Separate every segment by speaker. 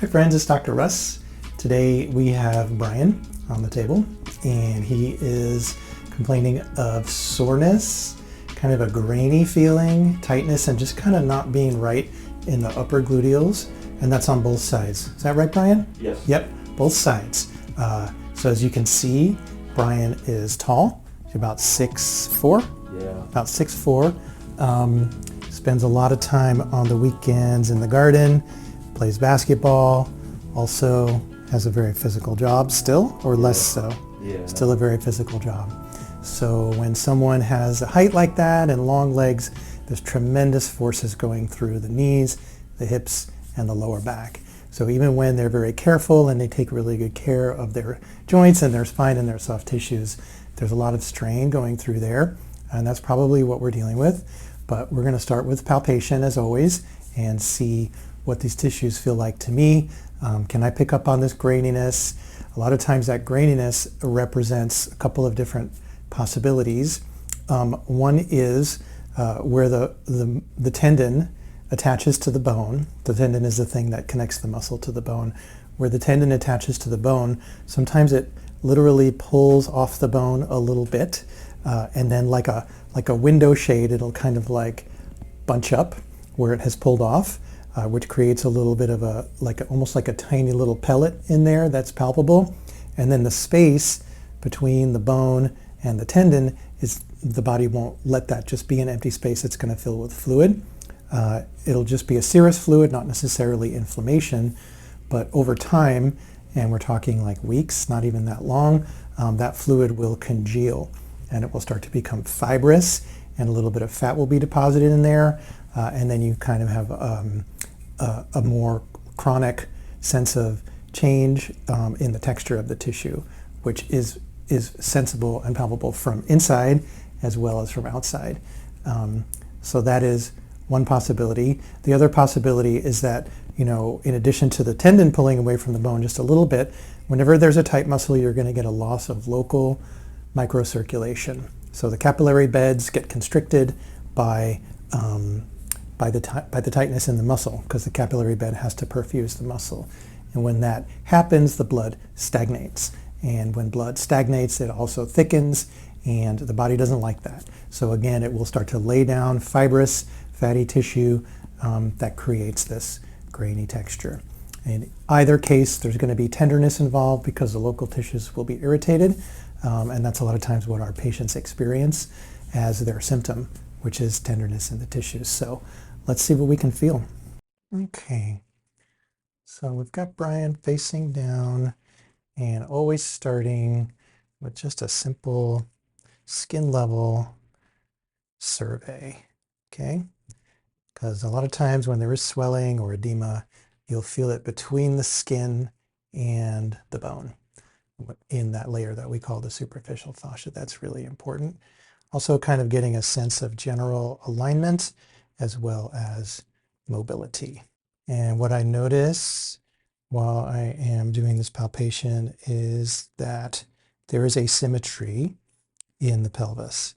Speaker 1: Hi friends, it's Dr. Russ. Today we have Brian on the table and he is complaining of soreness, kind of a grainy feeling, tightness, and just kind of not being right in the upper gluteals, and that's on both sides. Is that right, Brian?
Speaker 2: Yes.
Speaker 1: Yep, both sides. So as you can see, Brian is tall. He's about 6'4".
Speaker 2: Yeah.
Speaker 1: About 6'4". Spends a lot of time on the weekends in the garden, plays basketball, also has a very physical job still, or less so.
Speaker 2: Yeah.
Speaker 1: Still a very physical job. So when someone has a height like that and long legs, there's tremendous forces going through the knees, the hips, and the lower back. So even when they're very careful and they take really good care of their joints and their spine and their soft tissues, there's a lot of strain going through there, and that's probably what we're dealing with. But we're going to start with palpation as always and see what these tissues feel like to me. Can I pick up on this graininess? A lot of times that graininess represents a couple of different possibilities. One is where the tendon attaches to the bone. The tendon is the thing that connects the muscle to the bone. Where the tendon attaches to the bone, sometimes it literally pulls off the bone a little bit, and then like a window shade, it'll kind of like bunch up where it has pulled off, which creates a little bit of almost like a tiny little pellet in there that's palpable. And then the space between the bone and the tendon is, the body won't let that just be an empty space. It's going to fill with fluid. It'll just be a serous fluid, not necessarily inflammation, but over time, and we're talking like weeks, not even that long, that fluid will congeal and it will start to become fibrous, and a little bit of fat will be deposited in there, and then you kind of have a more chronic sense of change in the texture of the tissue, which is sensible and palpable from inside as well as from outside. So that is one possibility. The other possibility is that, you know, in addition to the tendon pulling away from the bone just a little bit, whenever there's a tight muscle, you're going to get a loss of local microcirculation. So the capillary beds get constricted by the tightness in the muscle, because the capillary bed has to perfuse the muscle. And when that happens, the blood stagnates. And when blood stagnates, it also thickens, and the body doesn't like that. So again, it will start to lay down fibrous, fatty tissue that creates this grainy texture. In either case, there's going to be tenderness involved because the local tissues will be irritated, and that's a lot of times what our patients experience as their symptom, which is tenderness in the tissues. So let's see what we can feel. Okay, so we've got Brian facing down and always starting with just a simple skin level survey, okay? Because a lot of times when there is swelling or edema, you'll feel it between the skin and the bone in that layer that we call the superficial fascia. That's really important. Also kind of getting a sense of general alignment as well as mobility. And what I notice while I am doing this palpation is that there is asymmetry in the pelvis.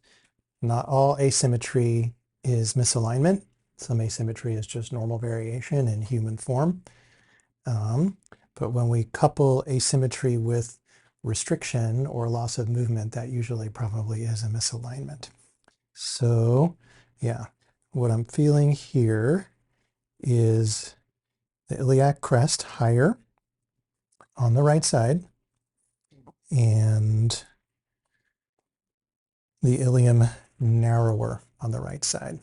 Speaker 1: Not all asymmetry is misalignment. Some asymmetry is just normal variation in human form. But when we couple asymmetry with restriction or loss of movement, that usually probably is a misalignment. So yeah, what I'm feeling here is the iliac crest higher on the right side and the ilium narrower on the right side.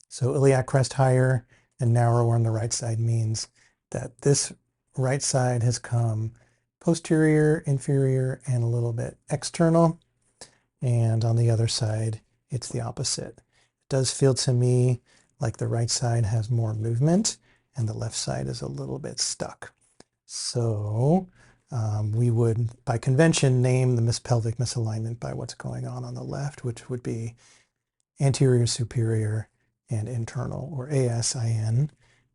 Speaker 1: So iliac crest higher and narrower on the right side means that this right side has come posterior, inferior, and a little bit external. And on the other side, it's the opposite. It does feel to me like the right side has more movement and the left side is a little bit stuck. So we would, by convention, name the pelvic misalignment by what's going on the left, which would be anterior superior and internal, or ASIN,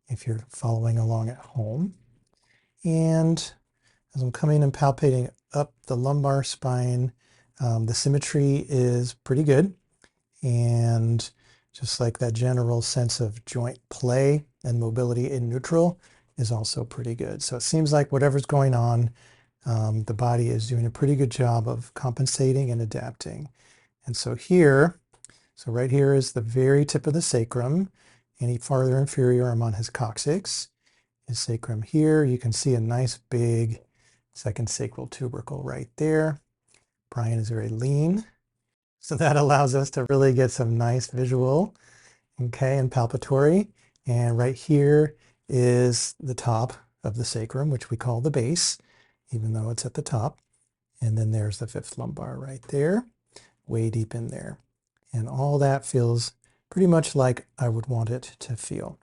Speaker 1: if you're following along at home. And as I'm coming and palpating up the lumbar spine, the symmetry is pretty good. And just like that general sense of joint play and mobility in neutral is also pretty good. So it seems like whatever's going on, the body is doing a pretty good job of compensating and adapting. And so here, so right here is the very tip of the sacrum. Any farther inferior, I'm on his coccyx. His sacrum here, you can see a nice big second sacral tubercle right there. Brian is very lean. So that allows us to really get some nice visual, okay, and palpatory. And right here is the top of the sacrum, which we call the base, even though it's at the top. And then there's the fifth lumbar right there, way deep in there. And all that feels pretty much like I would want it to feel.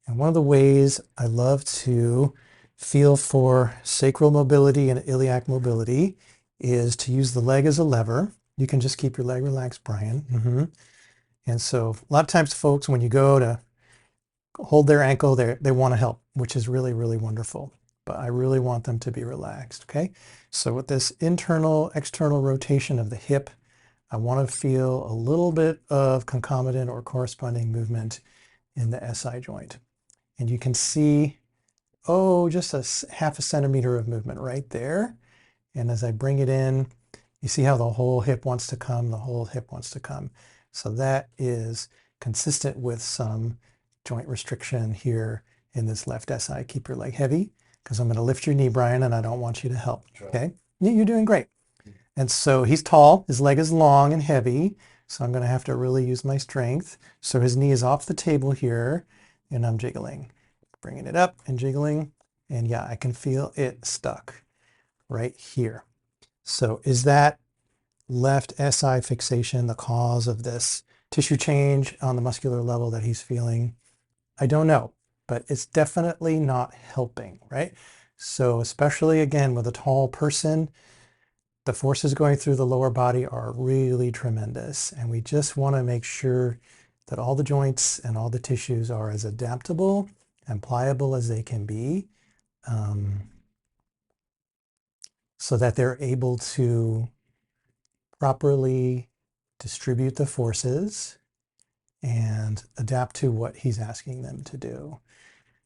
Speaker 1: And one of the ways I love to feel for sacral mobility and iliac mobility is to use the leg as a lever. You can just keep your leg relaxed, Brian. And so a lot of times folks, when you go to hold their ankle, they want to help, which is really, really wonderful. But I really want them to be relaxed, okay? So with this internal, external rotation of the hip, I want to feel a little bit of concomitant or corresponding movement in the SI joint. And you can see, oh, just a half a centimeter of movement right there. And as I bring it in, you see how the whole hip wants to come, the whole hip wants to come. So that is consistent with some joint restriction here in this left SI. Keep your leg heavy because I'm going to lift your knee, Brian, and I don't want you to help. Okay? You're doing great. And so he's tall, his leg is long and heavy, so I'm going to have to really use my strength. So his knee is off the table here, and I'm jiggling, bringing it up and jiggling. And yeah, I can feel it stuck right here. So is that left SI fixation the cause of this tissue change on the muscular level that he's feeling? I don't know, but it's definitely not helping, right? So especially again with a tall person, the forces going through the lower body are really tremendous. And we just want to make sure that all the joints and all the tissues are as adaptable and pliable as they can be, so that they're able to properly distribute the forces and adapt to what he's asking them to do.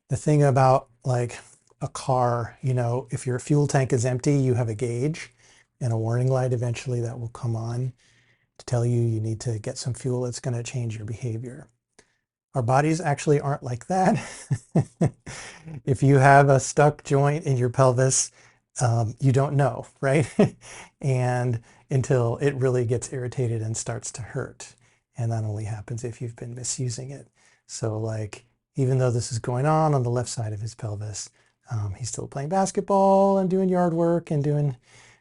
Speaker 1: The thing about like a car, you know, if your fuel tank is empty, you have a gauge and a warning light eventually that will come on to tell you you need to get some fuel. It's going to change your behavior. Our bodies actually aren't like that. If you have a stuck joint in your pelvis, you don't know, right? And until it really gets irritated and starts to hurt. And that only happens if you've been misusing it. So like, even though this is going on the left side of his pelvis, he's still playing basketball and doing yard work and doing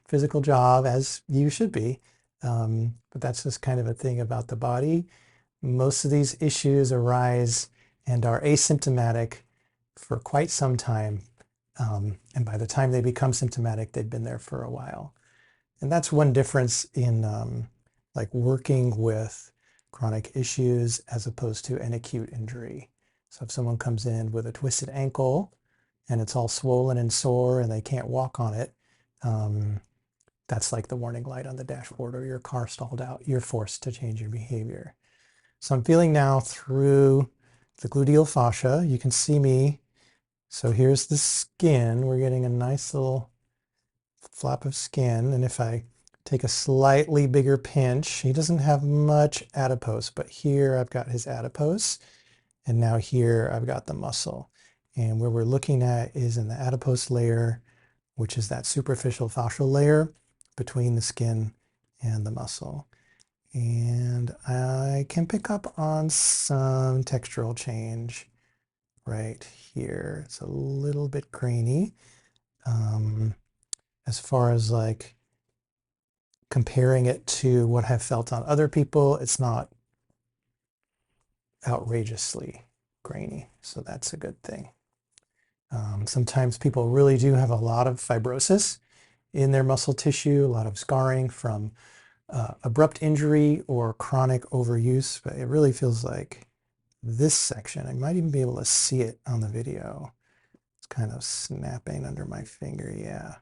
Speaker 1: physical job, as you should be. But that's just kind of a thing about the body. Most of these issues arise and are asymptomatic for quite some time. And by the time they become symptomatic, they've been there for a while. And that's one difference in like working with chronic issues as opposed to an acute injury. So if someone comes in with a twisted ankle and it's all swollen and sore and they can't walk on it, that's like the warning light on the dashboard, or your car stalled out. You're forced to change your behavior. So I'm feeling now through the gluteal fascia. You can see me. So here's the skin. We're getting a nice little flap of skin. And if I take a slightly bigger pinch, he doesn't have much adipose, but here I've got his adipose. And now here I've got the muscle. And where we're looking at is in the adipose layer, which is that superficial fascial layer between the skin and the muscle. And I can pick up on some textural change right here. It's a little bit grainy. As far as like comparing it to what I've felt on other people, it's not outrageously grainy. So that's a good thing. Sometimes people really do have a lot of fibrosis in their muscle tissue, a lot of scarring from abrupt injury or chronic overuse, but it really feels like this section, I might even be able to see it on the video. It's kind of snapping under my finger. Yeah,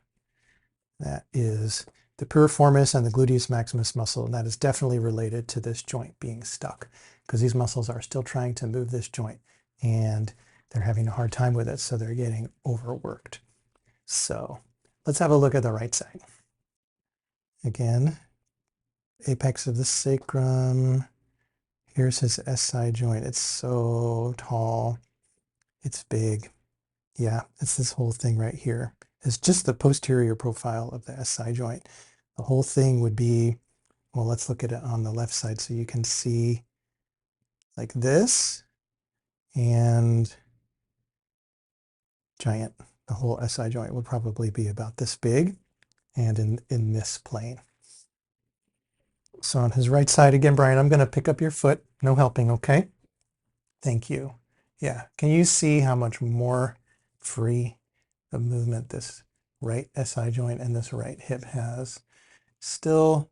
Speaker 1: that is the piriformis and the gluteus maximus muscle, and that is definitely related to this joint being stuck, because these muscles are still trying to move this joint, and they're having a hard time with it, so they're getting overworked. So let's have a look at the right side. Again, apex of the sacrum. Here's his SI joint. It's so tall. It's big. Yeah, it's this whole thing right here. It's just the posterior profile of the SI joint. The whole thing would be, well, let's look at it on the left side so you can see like this and giant. The whole SI joint would probably be about this big and in this plane. So on his right side, again, Brian, I'm going to pick up your foot. No helping, okay? Thank you. Yeah, can you see how much more free of movement this right SI joint and this right hip has? Still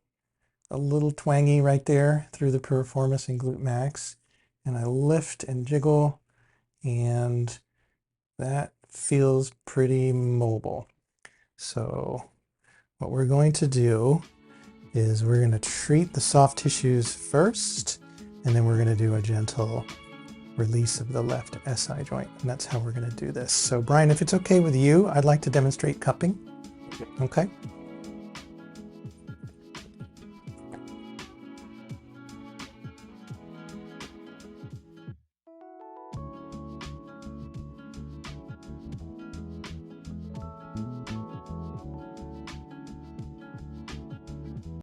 Speaker 1: a little twangy right there through the piriformis and glute max. And I lift and jiggle, and that feels pretty mobile. So what we're going to do is we're going to treat the soft tissues first, and then we're going to do a gentle release of the left SI joint. And that's how we're going to do this. So Brian, if it's okay with you, I'd like to demonstrate cupping. Okay.